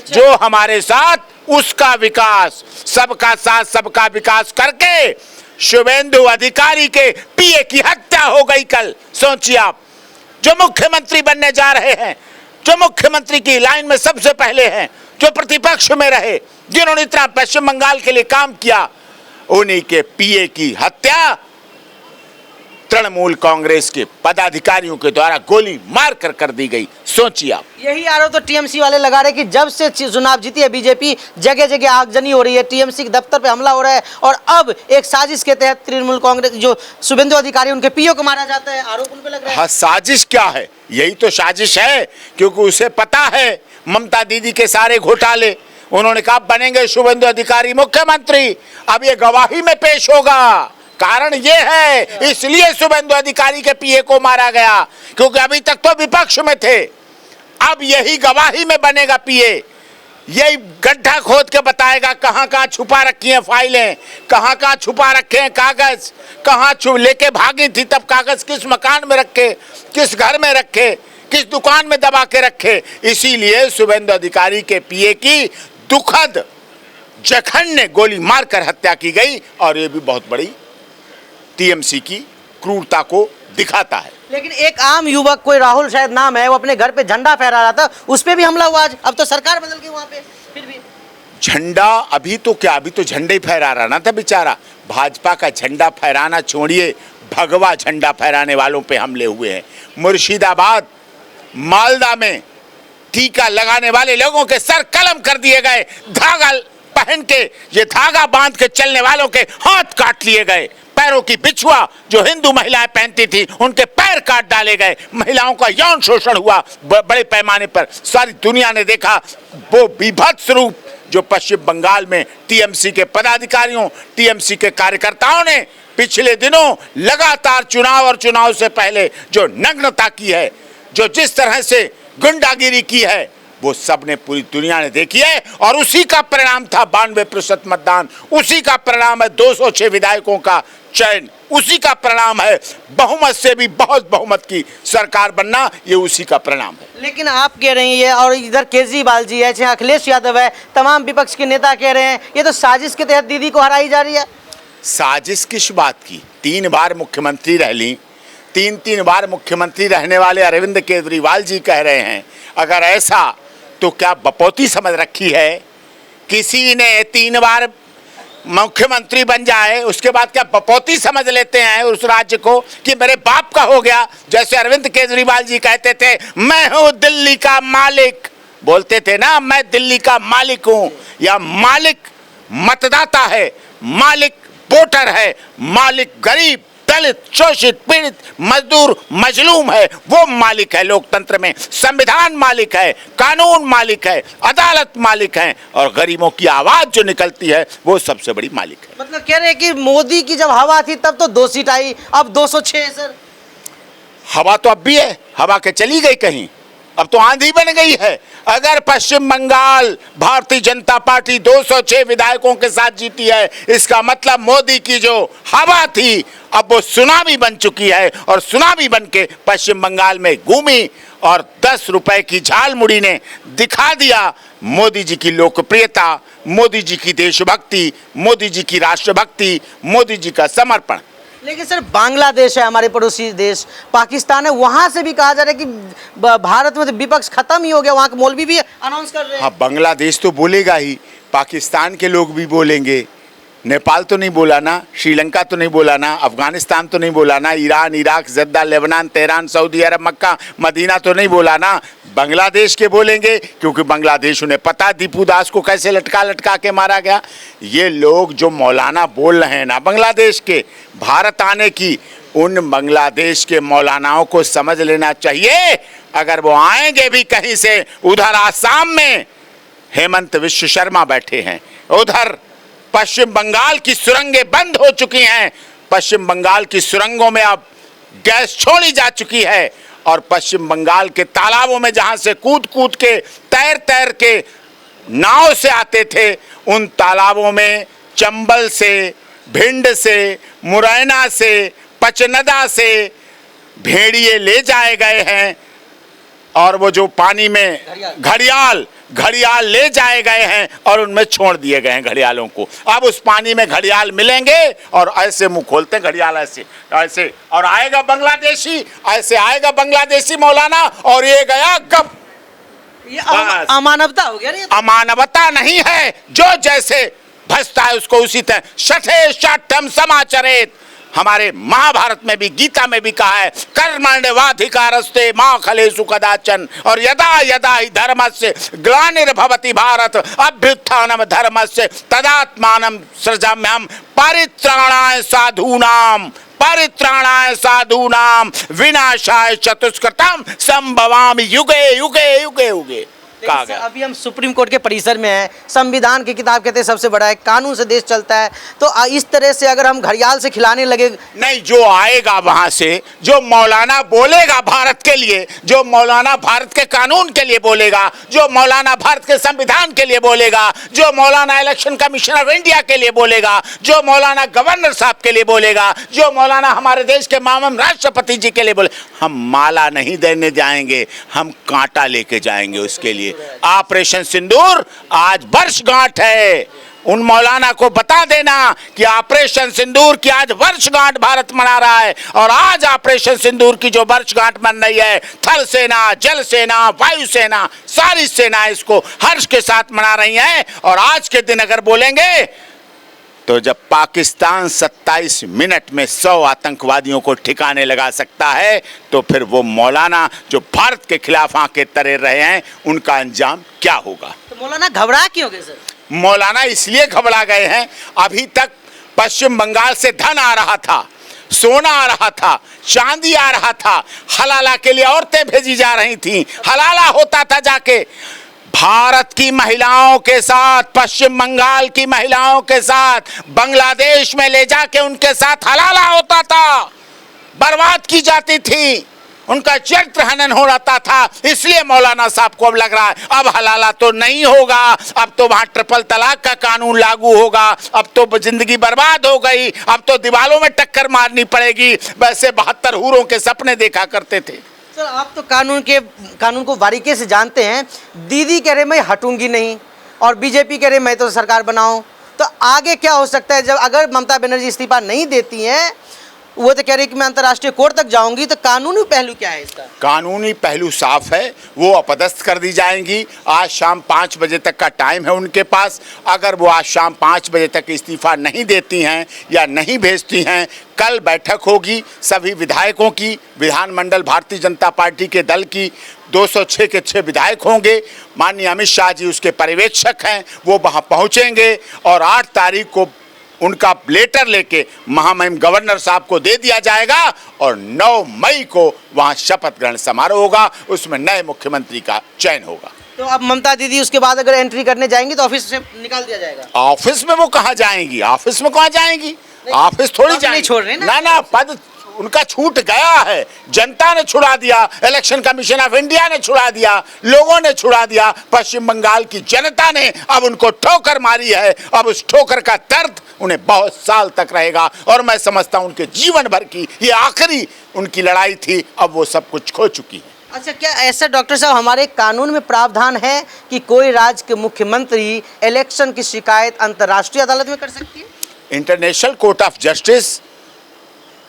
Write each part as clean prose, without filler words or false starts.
जो हमारे साथ उसका विकास, सबका साथ सबका विकास करके शुभेंदु अधिकारी के पीए की हत्या हो गई कल। सोचिए आप, जो मुख्यमंत्री बनने जा रहे हैं, जो मुख्यमंत्री की लाइन में सबसे पहले हैं, जो प्रतिपक्ष में रहे, जिन्होंने इतना पश्चिम बंगाल के लिए काम किया, उन्हीं के पीए की हत्या तृणमूल कांग्रेस के पदाधिकारियों के द्वारा गोली मार कर दी गई। सोचिए आप। यही आरोप तो टीएमसी वाले लगा रहे कि जब से चुनाव जीती है बीजेपी, जगह जगह आगजनी हो रही है, टीएमसी के दफ्तर पे हमला हो रहा है और अब एक साजिश के तहत तृणमूल कांग्रेस जो शुभेंदु अधिकारी उनके पीओ को मारा जाता है, आरोप उन पे लग रहा है। हाँ, साजिश क्या है? यही तो साजिश है, क्योंकि उसे पता है ममता दीदी के सारे घोटाले। उन्होंने कहा बनेंगे शुभेंदु अधिकारी मुख्यमंत्री, अब ये गवाही में पेश होगा। कारण ये है, इसलिए शुभेंदु अधिकारी के पीए को मारा गया, क्योंकि अभी तक तो विपक्ष में थे। अब यही गवाही में बनेगा पीए, यही गड्ढा खोद के बताएगा कहां कहां छुपा रखी हैं फाइलें, कहां कहां छुपा रखे हैं कागज, कहां लेके भागी थी तब कागज, किस मकान में रखे, किस घर में रखे, किस दुकान में दबा के रखे। इसीलिए शुभेंदु अधिकारी के पीए की दुखद जघन्य गोली मारकर हत्या की गई, और ये भी बहुत बड़ी टीएमसी की क्रूरता को दिखाता है। लेकिन एक आम युवक, कोई राहुल शायद नाम है, वो अपने घर पे झंडा फहरा रहा था, उस पे भी हमला हुआ आज। अब तो सरकार बदल गई वहां पे, फिर भी झंडा अभी तो क्या, अभी तो झंडे ही फहरा रहा ना था बेचारा। भाजपा का झंडा फहराना छोड़िए, भगवा झंडा फहराने वालों पे हमले हुए हैं। मुर्शिदाबाद, मालदा में टीका लगाने वाले लोगों के सर कलम कर दिए गए, धागा पहन के, ये धागा बांध के चलने वालों के हाथ काट लिए गए, पैरों की बिछुआ जो हिंदू महिलाएं पहनती थी उनके पैर काट डाले गए, महिलाओं का यौन शोषण हुआ बड़े पैमाने पर। सारी दुनिया ने देखा वो बीभत्स रूप जो पश्चिम बंगाल में टीएमसी के पदाधिकारियों, टीएमसी के कार्यकर्ताओं ने पिछले दिनों लगातार चुनाव और चुनाव से पहले जो नग्नता की है, जो जिस तरह से गुंडागिरी की है, वो सब ने, पूरी दुनिया ने देखी है। और उसी का परिणाम था 92% मतदान, उसी का परिणाम है 206 विधायकों का चयन, उसी का परिणाम है बहुमत से भी बहुत बहुमत की सरकार बनना, ये उसी का परिणाम है। लेकिन आप कह रही है, और इधर केजरीवाल जी है, चाहे अखिलेश यादव है, तमाम विपक्ष के नेता कह रहे हैं ये तो साजिश के तहत दीदी को हराई जा रही है। साजिश किस बात की? 3 बार मुख्यमंत्री रह ली, 3 बार मुख्यमंत्री रहने वाले अरविंद केजरीवाल जी कह रहे हैं अगर ऐसा तो क्या बपौती समझ रखी है? किसी ने 3 बार मुख्यमंत्री बन जाए उसके बाद क्या बपौती समझ लेते हैं उस राज्य को कि मेरे बाप का हो गया? जैसे अरविंद केजरीवाल जी कहते थे मैं हूं दिल्ली का मालिक, बोलते थे ना मैं दिल्ली का मालिक हूं, या मालिक मतदाता है, मालिक वोटर है, मालिक गरीब, दलित, शोषित, पीड़ित, मजदूर, मजलूम है, वो मालिक है। लोकतंत्र में संविधान मालिक है, कानून मालिक है, अदालत मालिक है, और गरीबों की आवाज जो निकलती है वो सबसे बड़ी मालिक है। मतलब कह रहे हैं कि मोदी की जब हवा थी तब तो 2 सीट आई, अब 206 है सर। हवा तो अब भी है, हवा के चली गई कहीं, अब तो आंधी बन गई है। अगर पश्चिम बंगाल भारतीय जनता पार्टी 206 विधायकों के साथ जीती है, इसका मतलब मोदी की जो हवा थी अब वो सुनामी बन चुकी है, और सुनामी बन के पश्चिम बंगाल में घूमी, और 10 रुपए की झालमुड़ी ने दिखा दिया मोदी जी की लोकप्रियता, मोदी जी की देशभक्ति, मोदी जी की राष्ट्रभक्ति, मोदी जी का समर्पण। लेकिन सर बांग्लादेश है हमारे पड़ोसी देश, पाकिस्तान है, वहां से भी कहा जा रहा है कि भारत में तो विपक्ष खत्म ही हो गया, वहां के मौलवी भी अनाउंस कर रहे हैं। हाँ, बांग्लादेश तो बोलेगा ही, पाकिस्तान के लोग भी बोलेंगे, नेपाल तो नहीं बोला ना, श्रीलंका तो नहीं बोला ना, अफगानिस्तान तो नहीं बोला ना, Iran, Iraq, Jeddah, Lebanon, Tehran, Saudi Arabia, Mecca, Medina तो नहीं बोला ना, बांग्लादेश के बोलेंगे, क्योंकि बांग्लादेश उन्हें पता दीपू दास को कैसे लटका लटका के मारा गया। ये लोग जो मौलाना बोल रहे हैं ना बांग्लादेश के भारत आने की, उन बांग्लादेश के मौलानाओं को समझ लेना चाहिए, अगर वो आएंगे भी कहीं से, उधर आसाम में हेमंत विश्व शर्मा बैठे हैं, उधर पश्चिम बंगाल की सुरंगें बंद हो चुकी हैं, पश्चिम बंगाल की सुरंगों में अब गैस छोड़ी जा चुकी है, और पश्चिम बंगाल के तालाबों में जहां से कूद कूद के तैर तैर के नाव से आते थे, उन तालाबों में चंबल से, भिंड से, मुरैना से, पचनदा से भेड़िए ले जाए गए हैं, और वो जो पानी में घड़ियाल ले जाए गए हैं और उनमें छोड़ दिए गए हैं घड़ियालों को। अब उस पानी में घड़ियाल मिलेंगे और ऐसे मुंह खोलते हैं घड़ियाल ऐसे ऐसे, और आएगा बांग्लादेशी, ऐसे आएगा बांग्लादेशी मौलाना, और ये गया गप। ये अमानवता हो गया। अमानवता नहीं है, जो जैसे भजता है उसको उसी तरह शठे शाठम समाचरेत। हमारे महाभारत में भी, गीता में भी कहा है कर्मण्येवाधिकारस्ते मा फलेषु कदाचन, और यदा यदा हि धर्मस्य ग्लानिर्भवति भारत अभ्युत्थानम धर्मस्य तदात्मानं सृजाम्यहम् परित्राणाय साधूनाम विनाशाय चतुष्कृतम संभवामि युगे युगे युगे युगे। कहा गया। अभी हम सुप्रीम कोर्ट के परिसर में हैं, संविधान की किताब कहते हैं सबसे बड़ा है, कानून से देश चलता है, तो इस तरह से अगर हम घड़ियाल से खिलाने लगे। नहीं, जो आएगा वहां से, जो मौलाना बोलेगा भारत के लिए, जो मौलाना भारत के कानून के लिए बोलेगा, जो मौलाना भारत के संविधान के लिए बोलेगा, जो मौलाना इलेक्शन कमीशन ऑफ इंडिया के लिए बोलेगा, जो मौलाना गवर्नर साहब के लिए बोलेगा, जो मौलाना हमारे देश के माननीय राष्ट्रपति जी के लिए बोले, हम माला नहीं देने जाएंगे, हम कांटा लेके जाएंगे उसके लिए। ऑपरेशन सिंदूर आज वर्षगांठ है। उन मौलाना को बता देना कि ऑपरेशन सिंदूर की आज वर्षगांठ भारत मना रहा है, और आज ऑपरेशन सिंदूर की जो वर्षगांठ मन रही है, थल सेना, जल सेना, वायु सेना, सारी सेना इसको हर्ष के साथ मना रही है। और आज के दिन अगर बोलेंगे तो जब पाकिस्तान 27 मिनट में 100 आतंकवादियों को ठिकाने लगा सकता है, तो फिर वो मौलाना जो भारत के खिलाफ आंखें तरे रहे हैं, उनका अंजाम क्या होगा। तो मौलाना घबरा क्यों गए सर? मौलाना इसलिए घबरा गए हैं, अभी तक पश्चिम बंगाल से धन आ रहा था, सोना आ रहा था, चांदी आ रहा था, हलाला के लिए औरतें भेजी जा रही थी, हलाला होता था जाके भारत की महिलाओं के साथ, पश्चिम बंगाल की महिलाओं के साथ, बांग्लादेश में ले जाके उनके साथ हलाला होता था, बर्बाद की जाती थी, उनका चरित्र हनन हो रहा था। इसलिए मौलाना साहब को अब लग रहा है अब हलाला तो नहीं होगा, अब तो वहां ट्रिपल तलाक का कानून लागू होगा, अब तो जिंदगी बर्बाद हो गई, अब तो दीवालों में टक्कर मारनी पड़ेगी। वैसे 72 हूरों के सपने देखा करते थे। सर आप तो कानून को बारीकी से जानते हैं। दीदी कह रहे मैं हटूंगी नहीं, और बीजेपी कह रहे मैं तो सरकार बनाऊं, तो आगे क्या हो सकता है? जब अगर ममता बनर्जी इस्तीफा नहीं देती हैं, वो तो कह रही कि मैं अंतर्राष्ट्रीय कोर्ट तक जाऊंगी, तो कानूनी पहलू क्या है इसका? कानूनी पहलू साफ है, वो अपदस्थ कर दी जाएंगी। आज शाम 5 बजे तक का टाइम है उनके पास। अगर वो आज शाम 5 बजे तक इस्तीफा नहीं देती हैं या नहीं भेजती हैं, कल बैठक होगी सभी विधायकों की, विधानमंडल भारतीय जनता पार्टी के दल की 206 के 6 विधायक होंगे। माननीय अमित शाह जी उसके पर्यवेक्षक हैं, वो वहाँ पहुँचेंगे और 8 तारीख को उनका लेटर लेके महामहिम गवर्नर साहब को दे दिया जाएगा, और 9 मई को वहां शपथ ग्रहण समारोह होगा, उसमें नए मुख्यमंत्री का चयन होगा। तो अब ममता दीदी उसके बाद अगर एंट्री करने जाएंगी तो ऑफिस से निकाल दिया जाएगा? ऑफिस में वो कहाँ जाएंगी? ऑफिस में कहाँ जाएंगी? ऑफिस थोड़ी जाएंगी, छोड़ रहे ना, पद उनका छूट गया है, जनता ने छुड़ा दिया, इलेक्शन कमीशन ऑफ इंडिया ने छुड़ा दिया, लोगों ने छुड़ा दिया, पश्चिम बंगाल की जनता ने अब उनको ठोकर मारी है। अब उस ठोकर का दर्द उन्हें बहुत साल तक रहेगा, और मैं समझता हूं उनके जीवन भर की ये आखिरी उनकी लड़ाई थी। अब वो सब कुछ खो चुकी है। अच्छा, क्या ऐसा डॉक्टर साहब हमारे कानून में प्रावधान है कि कोई राज्य के मुख्यमंत्री इलेक्शन की शिकायत अंतर्राष्ट्रीय अदालत में कर सकती है? इंटरनेशनल कोर्ट ऑफ जस्टिस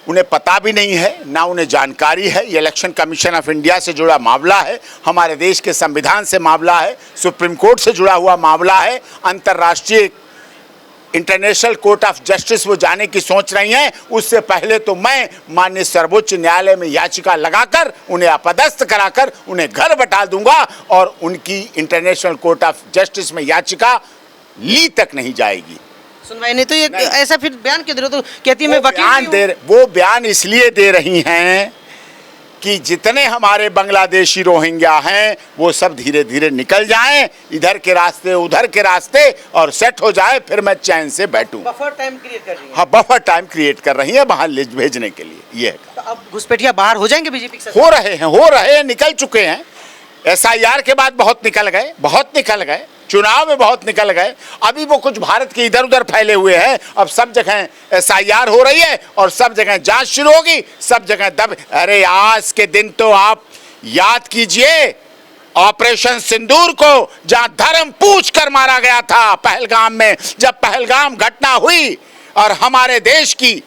उन्हें पता भी नहीं है, ना उन्हें जानकारी है। ये इलेक्शन कमीशन ऑफ इंडिया से जुड़ा मामला है, हमारे देश के संविधान से मामला है, सुप्रीम कोर्ट से जुड़ा हुआ मामला है। अंतर्राष्ट्रीय इंटरनेशनल कोर्ट ऑफ जस्टिस वो जाने की सोच रही हैं। उससे पहले तो मैं माननीय सर्वोच्च न्यायालय में याचिका लगाकर उन्हें अपदस्थ कराकर उन्हें घर बैठा दूंगा, और उनकी इंटरनेशनल कोर्ट ऑफ जस्टिस में याचिका ली तक नहीं जाएगी। सुनवाई नहीं तो ये ऐसा फिर बयान क्यों दे रहे हो? तो कहती है मैं वकील वो बयान इसलिए दे रही हैं कि जितने हमारे बांग्लादेशी रोहिंग्या हैं वो सब धीरे धीरे निकल जाएं इधर के रास्ते उधर के रास्ते, और सेट हो जाए, फिर मैं चैन से बैठूं। बफर टाइम क्रिएट कर रही है। हाँ, बफर टाइम क्रिएट कर रही है बाहर भेजने के लिए। ये तो अब घुसपैठिया बाहर हो जाएंगे बीजेपी के साथ? हो रहे हैं, निकल चुके हैं। SIR के बाद बहुत निकल गए, चुनाव में बहुत निकल गए। अभी वो कुछ भारत के इधर उधर फैले हुए हैं। अब सब जगह SIR हो रही है और सब जगह जांच शुरू होगी, सब जगह दब। अरे आज के दिन तो आप याद कीजिए ऑपरेशन सिंदूर को, जहां धर्म पूछ कर मारा गया था पहलगाम में। जब पहलगाम घटना हुई और हमारे देश की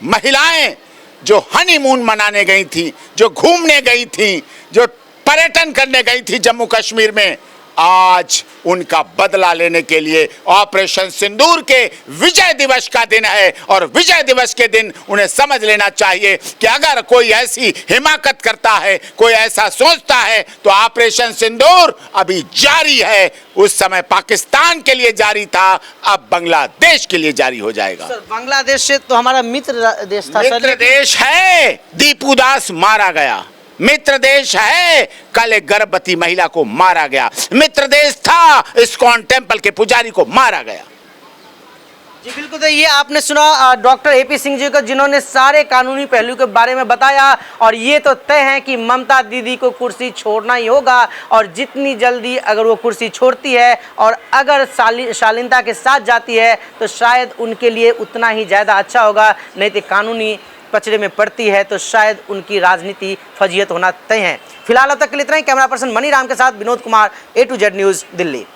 महिलाएं जो हनीमून मनाने गई थी, जो घूमने गई थी, जो पर्यटन करने गई थी जम्मू कश्मीर में, आज उनका बदला लेने के लिए ऑपरेशन सिंदूर के विजय दिवस का दिन है। और विजय दिवस के दिन उन्हें समझ लेना चाहिए कि अगर कोई ऐसी हिमाकत करता है, कोई ऐसा सोचता है, तो ऑपरेशन सिंदूर अभी जारी है। उस समय पाकिस्तान के लिए जारी था, अब बांग्लादेश के लिए जारी हो जाएगा। सर, बांग्लादेश से तो हमारा मित्र देश था। मित्र देश है, दीपू दास मारा गया। मित्र देश है, कल एक गर्भवती महिला को मारा गया। मित्र देश था, इस्कॉन टेम्पल के पुजारी को मारा गया। जी बिल्कुल, तो ये आपने सुना डॉक्टर एपी सिंह जी को, जिन्होंने सारे कानूनी पहलू के बारे में बताया। और ये तो तय है कि ममता दीदी को कुर्सी छोड़ना ही होगा, और जितनी जल्दी अगर वो कुर्सी छोड़ती है और अगर शालीनता के साथ जाती है तो शायद उनके लिए उतना ही ज़्यादा अच्छा होगा। नहीं तो कानूनी कचरे में पड़ती है तो शायद उनकी राजनीति फजीहत होना तय है। फिलहाल अब तक के लिए इतना ही। कैमरा पर्सन मनी राम के साथ Vinod Kumar, A to Z news, Delhi.